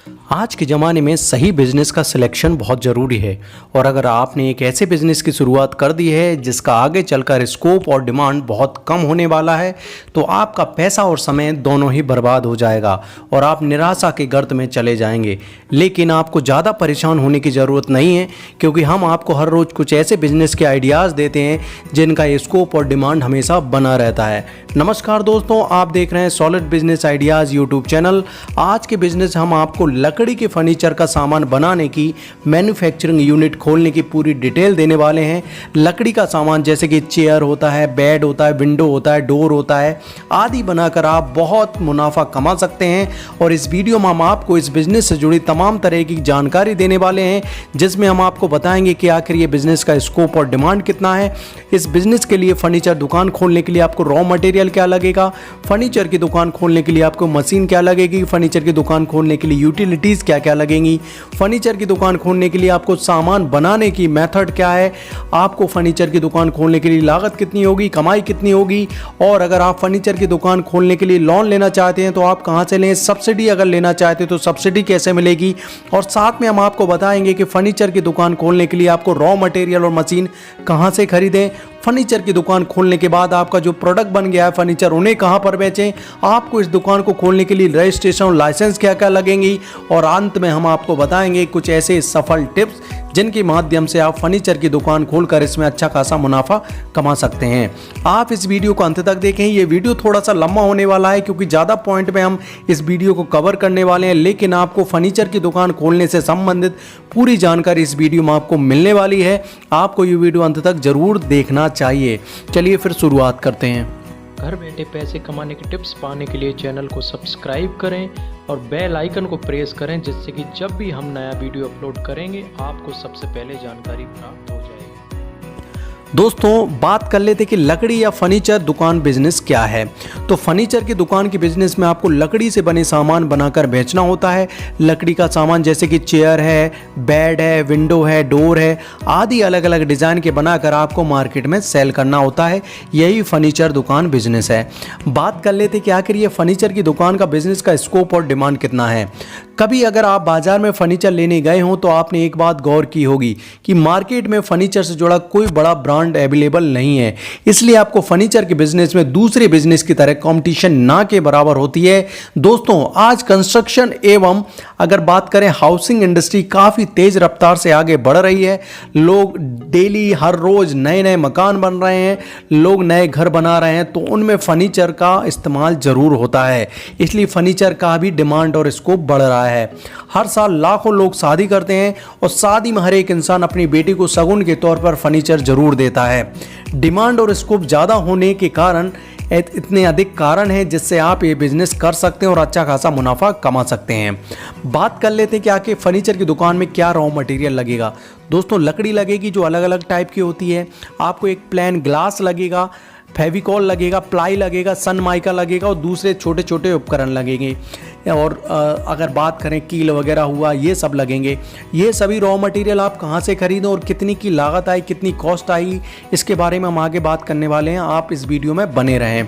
आज के ज़माने में सही बिजनेस का सिलेक्शन बहुत ज़रूरी है। और अगर आपने एक ऐसे बिजनेस की शुरुआत कर दी है जिसका आगे चलकर स्कोप और डिमांड बहुत कम होने वाला है, तो आपका पैसा और समय दोनों ही बर्बाद हो जाएगा और आप निराशा के गर्त में चले जाएंगे। लेकिन आपको ज़्यादा परेशान होने की ज़रूरत नहीं है, क्योंकि हम आपको हर रोज़ कुछ ऐसे बिजनेस के आइडियाज़ देते हैं जिनका स्कोप और डिमांड हमेशा बना रहता है। नमस्कार दोस्तों, आप देख रहे हैं solid business ideas YouTube channel. आज के बिजनेस हम आपको लकड़ी के फर्नीचर का सामान बनाने की मैन्युफैक्चरिंग यूनिट खोलने की पूरी डिटेल देने वाले हैं। लकड़ी का सामान जैसे कि चेयर होता है, बेड होता है, विंडो होता है, डोर होता है आदि बनाकर आप बहुत मुनाफा कमा सकते हैं। और इस वीडियो में हम आपको इस बिजनेस से जुड़ी तमाम तरह की जानकारी देने वाले हैं, जिसमें हम आपको बताएंगे कि आखिर ये बिजनेस का स्कोप और डिमांड कितना है। इस बिजनेस के लिए फर्नीचर दुकान खोलने के लिए आपको रॉ मटेरियल क्या लगेगा, फर्नीचर की दुकान खोलने के लिए आपको मशीन क्या लगेगी, फर्नीचर की दुकान खोलने के लिए यूटिलिटीज़ क्या क्या लगेंगी, फर्नीचर की दुकान खोलने के लिए आपको सामान बनाने की मेथड क्या है, आपको फर्नीचर की दुकान खोलने के लिए लागत कितनी होगी, कमाई कितनी होगी, और अगर आप फर्नीचर की दुकान खोलने के लिए लोन लेना चाहते हैं तो आप कहां से लें, सब्सिडी अगर लेना चाहते हैं तो सब्सिडी कैसे मिलेगी। और साथ में हम आपको बताएंगे कि फर्नीचर की दुकान खोलने के लिए आपको रॉ मटेरियल और मशीन कहां से खरीदें, फर्नीचर की दुकान खोलने के बाद आपका जो प्रोडक्ट बन गया है फर्नीचर उन्हें कहां पर बेचें, आपको इस दुकान को खोलने के लिए रजिस्ट्रेशन और लाइसेंस क्या क्या लगेंगी, और अंत में हम आपको बताएंगे कुछ ऐसे सफल टिप्स जिनके माध्यम से आप फर्नीचर की दुकान खोलकर इसमें अच्छा खासा मुनाफा कमा सकते हैं। आप इस वीडियो को अंत तक देखें। ये वीडियो थोड़ा सा लंबा होने वाला है क्योंकि ज़्यादा पॉइंट में हम इस वीडियो को कवर करने वाले हैं, लेकिन आपको फर्नीचर की दुकान खोलने से संबंधित पूरी जानकारी इस वीडियो में आपको मिलने वाली है। आपको ये वीडियो अंत तक जरूर देखना चाहिए। चलिए फिर शुरुआत करते हैं। घर बैठे पैसे कमाने के टिप्स पाने के लिए चैनल को सब्सक्राइब करें और बेल आइकन को प्रेस करें, जिससे कि जब भी हम नया वीडियो अपलोड करेंगे आपको सबसे पहले जानकारी प्राप्त हो जाएगी। दोस्तों, बात कर लेते कि लकड़ी या फर्नीचर दुकान बिजनेस क्या है। तो फर्नीचर की दुकान की बिजनेस में आपको लकड़ी से बने सामान बनाकर बेचना होता है। लकड़ी का सामान जैसे कि चेयर है, बेड है, विंडो है, डोर है आदि अलग अलग डिज़ाइन के बनाकर आपको मार्केट में सेल करना होता है। यही फर्नीचर दुकान बिजनेस है। बात कर लेते कि आखिर ये फर्नीचर की दुकान का बिजनेस का स्कोप और डिमांड कितना है। कभी अगर आप बाजार में फर्नीचर लेने गए हों तो आपने एक बात गौर की होगी कि मार्केट में फर्नीचर से जुड़ा कोई बड़ा ब्रांड अवेलेबल नहीं है। इसलिए आपको फर्नीचर के बिजनेस में दूसरे बिजनेस की तरह कंपटीशन ना के बराबर होती है। दोस्तों, आज कंस्ट्रक्शन एवं अगर बात करें हाउसिंग इंडस्ट्री काफ़ी तेज रफ्तार से आगे बढ़ रही है। लोग डेली हर रोज नए नए मकान बन रहे हैं, लोग नए घर बना रहे हैं, तो उनमें फर्नीचर का इस्तेमाल ज़रूर होता है। इसलिए फर्नीचर का भी डिमांड और स्कोप बढ़ रहा है। हर साल लाखों लोग शादी करते हैं और शादी में हर एक इंसान अपनी बेटी को शगुन के तौर पर फर्नीचर जरूर देता है। डिमांड और स्कोप ज़्यादा होने के कारण इतने अधिक कारण हैं जिससे आप ये बिजनेस कर सकते हैं और अच्छा खासा मुनाफा कमा सकते हैं। बात कर लेते हैं कि आके फर्नीचर की दुकान में क्या रॉ मटेरियल लगेगा। दोस्तों, लकड़ी लगेगी जो अलग अलग टाइप की होती है। आपको एक प्लेन ग्लास लगेगा, फेविकॉल लगेगा, प्लाई लगेगा, सनमाइका लगेगा और दूसरे छोटे छोटे उपकरण लगेंगे। और अगर बात करें कील वगैरह हुआ, ये सब लगेंगे। ये सभी रॉ मटेरियल आप कहाँ से खरीदें और कितनी की लागत आई, कितनी कॉस्ट आई, इसके बारे में हम आगे बात करने वाले हैं। आप इस वीडियो में बने रहें।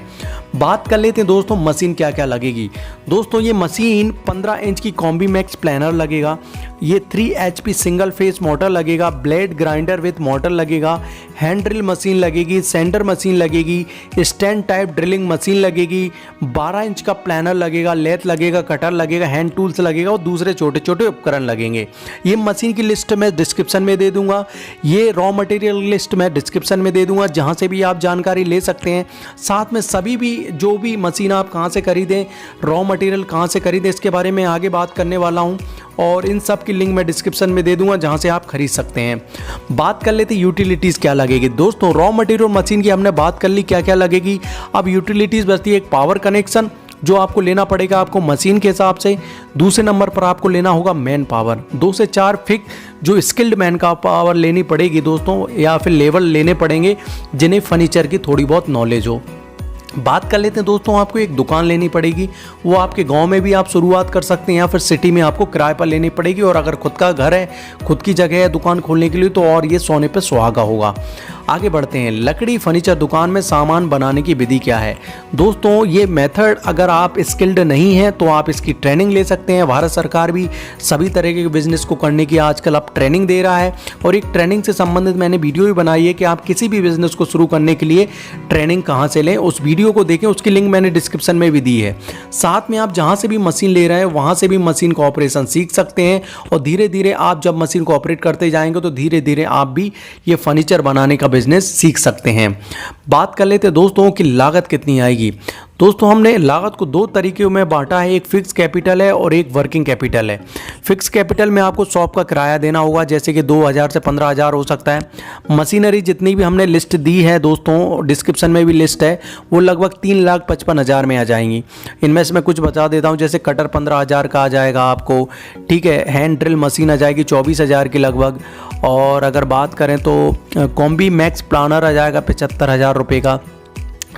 बात कर लेते हैं दोस्तों, मशीन क्या क्या लगेगी। दोस्तों, ये मशीन 15 इंच की कॉम्बी मैक्स प्लानर लगेगा, ये 3 HP सिंगल फेस मोटर लगेगा, ब्लेड ग्राइंडर विथ मोटर लगेगा, हैंड ड्रिल मशीन लगेगी, सेंटर मशीन लगेगी, स्टैंड टाइप ड्रिलिंग मशीन लगेगी, 12 इंच का प्लानर लगेगा, लेथ लगेगा, कटर लगेगा, हैंड टूल्स लगेगा और दूसरे छोटे छोटे उपकरण लगेंगे। ये मशीन की लिस्ट मैं डिस्क्रिप्शन में दे दूंगा, ये रॉ मटेरियल लिस्ट मैं डिस्क्रिप्शन में दे दूंगा, जहां से भी आप जानकारी ले सकते हैं। साथ में सभी भी जो भी मशीन आप कहां से खरीदें, रॉ मटेरियल कहां से खरीदें, इसके बारे में आगे बात करने वाला हूं और इन सब की लिंक मैं डिस्क्रिप्शन में दे दूंगा जहां से आप खरीद सकते हैं। बात कर लेते यूटिलिटीज़ क्या लगेगी। दोस्तों, रॉ मटेरियल मशीन की हमने बात कर ली क्या क्या लगेगी। अब यूटिलिटीज़ बचती है एक पावर कनेक्शन जो आपको लेना पड़ेगा आपको मशीन के हिसाब से। दूसरे नंबर पर आपको लेना होगा मैन पावर, 2 से 4 फिक्स जो स्किल्ड मैन का पावर लेनी पड़ेगी दोस्तों, या फिर लेवल लेने पड़ेंगे जिन्हें फर्नीचर की थोड़ी बहुत नॉलेज हो। बात कर लेते हैं दोस्तों, आपको एक दुकान लेनी पड़ेगी। वो आपके गांव में भी आप शुरुआत कर सकते हैं या फिर सिटी में आपको किराए पर लेनी पड़ेगी। और अगर खुद का घर है, खुद की जगह है दुकान खोलने के लिए, तो और ये सोने पे सुहागा होगा। आगे बढ़ते हैं, लकड़ी फर्नीचर दुकान में सामान बनाने की विधि क्या है। दोस्तों ये मेथड अगर आप स्किल्ड नहीं हैं तो आप इसकी ट्रेनिंग ले सकते हैं। भारत सरकार भी सभी तरह के बिजनेस को करने की आजकल अब ट्रेनिंग दे रहा है, और एक ट्रेनिंग से संबंधित मैंने वीडियो भी बनाई है कि आप किसी भी बिजनेस को शुरू करने के लिए ट्रेनिंग कहाँ से लें। उस वीडियो को देखें, उसकी लिंक मैंने डिस्क्रिप्शन में भी दी है। साथ में आप जहाँ से भी मशीन ले रहे हैं वहाँ से भी मशीन का ऑपरेशन सीख सकते हैं, और धीरे धीरे आप जब मशीन को ऑपरेट करते जाएंगे तो धीरे धीरे आप भी ये फर्नीचर बनाने का बिजनेस सीख सकते हैं। बात कर लेते हैं दोस्तों कि लागत कितनी आएगी। दोस्तों हमने लागत को दो तरीके में बांटा है, एक फिक्स कैपिटल है और एक वर्किंग कैपिटल है। फिक्स कैपिटल में आपको शॉप का किराया देना होगा, जैसे कि 2000 से 15000 हो सकता है। मशीनरी जितनी भी हमने लिस्ट दी है दोस्तों, डिस्क्रिप्शन में भी लिस्ट है, वो लगभग 3,55,000 में आ जाएंगी। इनमें से मैं कुछ बता देता हूँ, जैसे कटर 15,000 का आ जाएगा आपको, ठीक है। हैंड ड्रिल मशीन आ जाएगी 24,000 की लगभग। और अगर बात करें तो कॉम्बी मैक्स प्लानर आ जाएगा 75,000 रुपये का।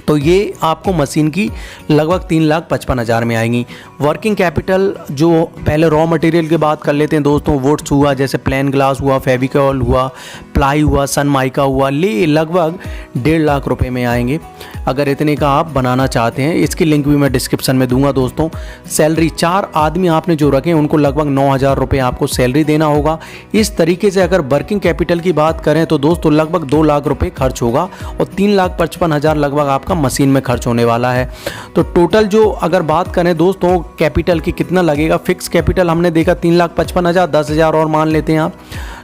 तो ये आपको मशीन की लगभग 3,55,000 में आएंगी। वर्किंग कैपिटल जो पहले रॉ मटेरियल की बात कर लेते हैं दोस्तों, वुड्स हुआ, जैसे प्लेन ग्लास हुआ, फेविकॉल हुआ, प्लाई हुआ, सन माइका हुआ, ले लगभग 1.5 लाख रुपए में आएंगे अगर इतने का आप बनाना चाहते हैं। इसकी लिंक भी मैं डिस्क्रिप्शन में दूंगा दोस्तों। सैलरी 4 आदमी आपने जो रखे उनको लगभग 9,000 रुपये आपको सैलरी देना होगा। इस तरीके से अगर वर्किंग कैपिटल की बात करें तो दोस्तों लगभग 2 लाख रुपये खर्च होगा, और 3,55,000 लगभग आपका मशीन में खर्च होने वाला है। तो टोटल जो अगर बात करें दोस्तों कैपिटल की कितना लगेगा, फिक्स कैपिटल हमने देखा 3,55,000, 10,000 और मान लेते हैं आप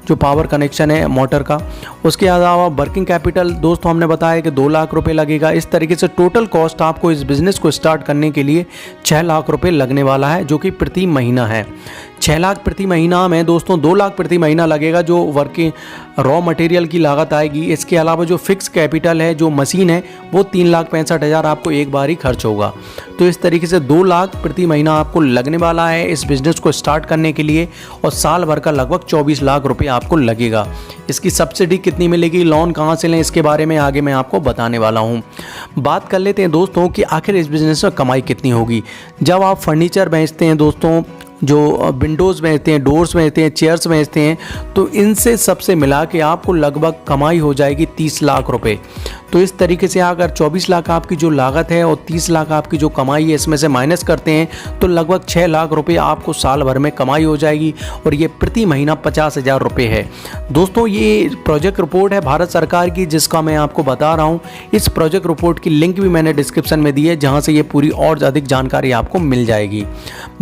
जो पावर कनेक्शन है मोटर का। उसके अलावा वर्किंग कैपिटल दोस्तों हमने बताया कि 2 लाख रुपए लगेगा। इस तरीके से टोटल कॉस्ट आपको इस बिज़नेस को स्टार्ट करने के लिए 6 लाख रुपए लगने वाला है, जो कि प्रति महीना है। 6 लाख प्रति महीना में दोस्तों 2 लाख प्रति महीना लगेगा जो वर्किंग रॉ मटेरियल की लागत आएगी। इसके अलावा जो फिक्स कैपिटल है, जो मशीन है, वो 3,65,000 आपको एक बार ही खर्च होगा। तो इस तरीके से 2 लाख प्रति महीना आपको लगने वाला है इस बिज़नेस को स्टार्ट करने के लिए, और साल भर का लगभग 24 लाख रुपये आपको लगेगा। इसकी सब्सिडी कितनी मिलेगी, लोन कहाँ से लें, इसके बारे में आगे मैं आपको बताने वाला हूँ। बात कर लेते हैं दोस्तों कि आखिर इस बिज़नेस में कमाई कितनी होगी। जब आप फर्नीचर बेचते हैं दोस्तों, जो विंडोज़ बेचते हैं, डोर्स बेचते हैं, चेयर्स बेचते हैं, तो इनसे सबसे मिला के आपको लगभग कमाई हो जाएगी 30 लाख रुपए। तो इस तरीके से अगर 24 लाख आपकी जो लागत है और 30 लाख आपकी जो कमाई है, इसमें से माइनस करते हैं तो लगभग 6 लाख रुपए आपको साल भर में कमाई हो जाएगी, और ये प्रति महीना 50,000 रुपये है। दोस्तों ये प्रोजेक्ट रिपोर्ट है भारत सरकार की, जिसका मैं आपको बता रहा हूँ। इस प्रोजेक्ट रिपोर्ट की लिंक भी मैंने डिस्क्रिप्शन में दी है, जहाँ से ये पूरी और अधिक जानकारी आपको मिल जाएगी।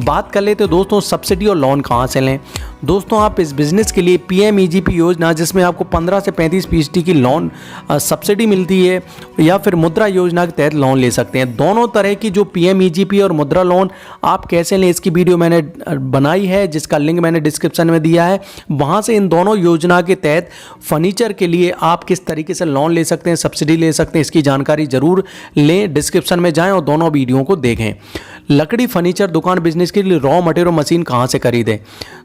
बात कर लेते दोस्तों सब्सिडी और लोन कहाँ से लें। दोस्तों आप इस बिज़नेस के लिए PMEGP योजना, जिसमें आपको 15 से 35% की लोन सब्सिडी मिलती है, या फिर मुद्रा योजना के तहत लोन ले सकते हैं। दोनों तरह की जो PMEGP और मुद्रा लोन आप कैसे लें, इसकी वीडियो मैंने बनाई है, जिसका लिंक मैंने डिस्क्रिप्शन में दिया है। वहाँ से इन दोनों योजना के तहत फर्नीचर के लिए आप किस तरीके से लोन ले सकते हैं, सब्सिडी ले सकते हैं, इसकी जानकारी ज़रूर लें। डिस्क्रिप्शन में जाएँ और दोनों वीडियो को देखें। लकड़ी फर्नीचर दुकान बिजनेस के लिए रॉ मटेरियल मशीन कहाँ से खरीदें।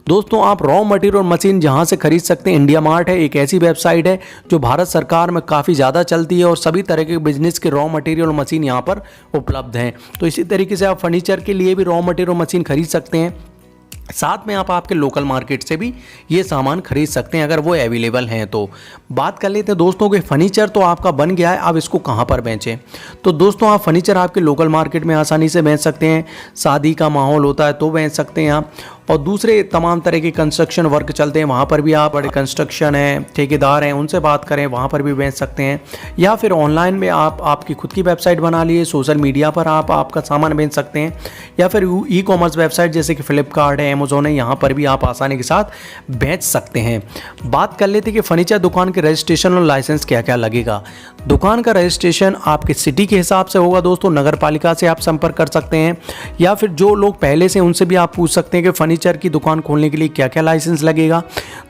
दोस्तों आप रॉ मटेरियल मशीन जहाँ से खरीद सकते हैं, इंडिया मार्ट है, एक ऐसी वेबसाइट है जो भारत सरकार में काफ़ी ज़्यादा चलती है, और सभी तरह के बिजनेस के रॉ मटेरियल मशीन यहाँ पर उपलब्ध हैं। तो इसी तरीके से आप फर्नीचर के लिए भी रॉ मटेरियल मशीन खरीद सकते हैं। साथ में आप आपके लोकल मार्केट से भी ये सामान खरीद सकते हैं अगर वो अवेलेबल हैं तो। बात कर लेते हैं दोस्तों कि फर्नीचर तो आपका बन गया है, अब इसको कहाँ पर बेचें। तो दोस्तों आप फर्नीचर आपके लोकल मार्केट में आसानी से बेच सकते हैं। शादी का माहौल होता है तो बेच सकते हैं आप, और दूसरे तमाम तरह के कंस्ट्रक्शन वर्क चलते हैं, वहाँ पर भी आप बड़े कंस्ट्रक्शन हैं, ठेकेदार हैं, उनसे बात करें, वहाँ पर भी बेच सकते हैं। या फिर ऑनलाइन में आप आपकी खुद की वेबसाइट बना लिए, सोशल मीडिया पर आप आपका सामान बेच सकते हैं, या फिर ई-कॉमर्स वेबसाइट जैसे कि फ्लिपकार्ट है, अमेजोन है, यहाँ पर भी आप आसानी के साथ बेच सकते हैं। बात कर लेते हैं कि फर्नीचर दुकान के रजिस्ट्रेशन और लाइसेंस क्या क्या लगेगा। दुकान का रजिस्ट्रेशन आपके सिटी के हिसाब से होगा दोस्तों, नगर पालिका से आप संपर्क कर सकते हैं, या फिर जो लोग पहले से उनसे भी आप पूछ सकते हैं कि फर्नीचर फर्नीचर की दुकान खोलने के लिए क्या क्या लाइसेंस लगेगा।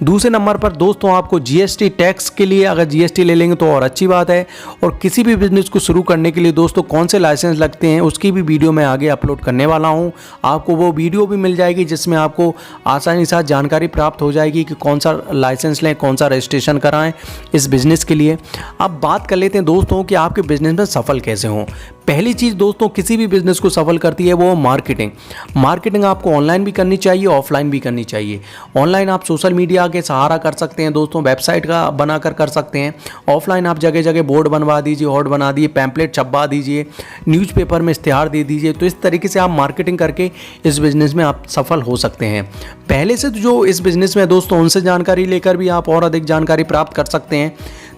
दूसरे नंबर पर दोस्तों आपको जीएसटी टैक्स के लिए अगर जीएसटी ले लेंगे तो और अच्छी बात है। और किसी भी बिजनेस को शुरू करने के लिए दोस्तों कौन से लाइसेंस लगते हैं उसकी भी वीडियो मैं आगे अपलोड करने वाला हूं। आपको वो वीडियो भी मिल जाएगी जिसमें आपको आसानी से जानकारी प्राप्त हो जाएगी कि कौन सा लाइसेंस लें, कौन सा रजिस्ट्रेशन कराएं इस बिज़नेस के लिए। अब बात कर लेते हैं दोस्तों कि आपके बिज़नेस में सफल कैसे हों। पहली चीज़ दोस्तों किसी भी बिज़नेस को सफल करती है वो मार्केटिंग। मार्केटिंग आपको ऑनलाइन भी करनी चाहिए, ऑफलाइन भी करनी चाहिए। ऑनलाइन आप सोशल मीडिया के सहारा कर सकते हैं दोस्तों, वेबसाइट का बनाकर कर सकते हैं। ऑफलाइन आप जगह जगह बोर्ड बनवा दीजिए, होर्ड बना दिए, पैम्पलेट छपवा दीजिए, न्यूज़पेपर में इश्तिहार दे दीजिए। तो इस तरीके से आप मार्केटिंग करके इस बिज़नेस में आप सफल हो सकते हैं। पहले से जो इस बिज़नेस में दोस्तों उनसे जानकारी लेकर भी आप और अधिक जानकारी प्राप्त कर सकते हैं।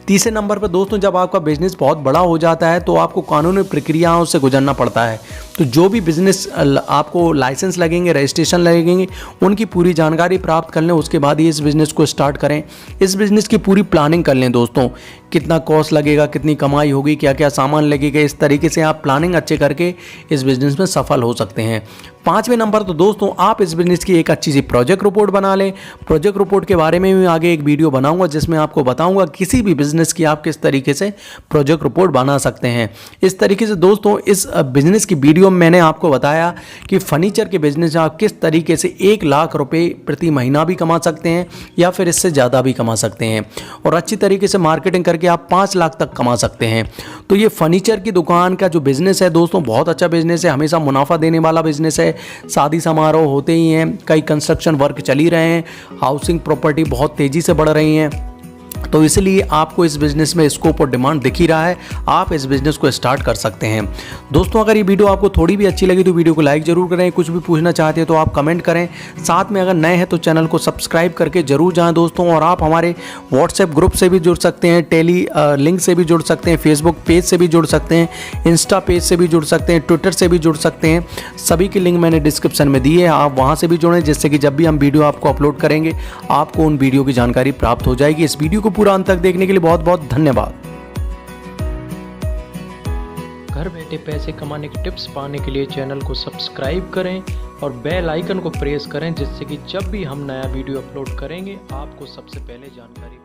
तीसरे नंबर पर दोस्तों जब आपका बिजनेस बहुत बड़ा हो जाता है तो आपको कानूनी प्रक्रियाओं से गुजरना पड़ता है। तो जो भी बिजनेस आपको लाइसेंस लगेंगे, रजिस्ट्रेशन लगेंगे, उनकी पूरी जानकारी प्राप्त कर लें, उसके बाद ही इस बिज़नेस को स्टार्ट करें। इस बिज़नेस की पूरी प्लानिंग कर लें दोस्तों, कितना कॉस्ट लगेगा, कितनी कमाई होगी, क्या क्या सामान लगेगा। इस तरीके से आप प्लानिंग अच्छे करके इस बिज़नेस में सफल हो सकते हैं। पाँचवें नंबर तो दोस्तों आप इस बिज़नेस की एक अच्छी सी प्रोजेक्ट रिपोर्ट बना लें। प्रोजेक्ट रिपोर्ट के बारे में भी आगे एक वीडियो बनाऊंगा जिसमें आपको बताऊंगा किसी भी बिज़नेस की आप किस तरीके से प्रोजेक्ट रिपोर्ट बना सकते हैं। इस तरीके से दोस्तों इस बिज़नेस की वीडियो में मैंने आपको बताया कि फर्नीचर के बिज़नेस में आप किस तरीके से 1 लाख रुपए प्रति महीना भी कमा सकते हैं या फिर इससे ज़्यादा भी कमा सकते हैं। और अच्छी तरीके से मार्केटिंग करके आप 5 लाख तक कमा सकते हैं। तो ये फर्नीचर की दुकान का जो बिज़नेस है दोस्तों बहुत अच्छा बिज़नेस है, हमेशा मुनाफा देने वाला बिज़नेस है। शादी समारोह होते ही हैं, कई कंस्ट्रक्शन वर्क चल ही रहे हैं, हाउसिंग प्रॉपर्टी बहुत तेज़ी से बढ़ रही हैं। तो इसलिए आपको इस बिज़नेस में स्कोप और डिमांड दिख ही रहा है, आप इस बिज़नेस को स्टार्ट कर सकते हैं। दोस्तों अगर ये वीडियो आपको थोड़ी भी अच्छी लगी तो वीडियो को लाइक ज़रूर करें। कुछ भी पूछना चाहते हैं तो आप कमेंट करें। साथ में अगर नए हैं तो चैनल को सब्सक्राइब करके जरूर जाएं दोस्तों। और आप हमारे व्हाट्सएप ग्रुप से भी जुड़ सकते हैं, टेली लिंक से भी जुड़ सकते हैं, फेसबुक पेज से भी जुड़ सकते हैं, इंस्टा पेज से भी जुड़ सकते हैं, ट्विटर से भी जुड़ सकते हैं। सभी की लिंक मैंने डिस्क्रिप्शन में दी है, आप वहाँ से भी जुड़ें जिससे कि जब भी हम वीडियो आपको अपलोड करेंगे आपको उन वीडियो की जानकारी प्राप्त हो जाएगी। इस वीडियो को पूरा अंत तक देखने के लिए बहुत बहुत धन्यवाद। घर बैठे पैसे कमाने के टिप्स पाने के लिए चैनल को सब्सक्राइब करें और बेल आइकन को प्रेस करें जिससे कि जब भी हम नया वीडियो अपलोड करेंगे आपको सबसे पहले जानकारी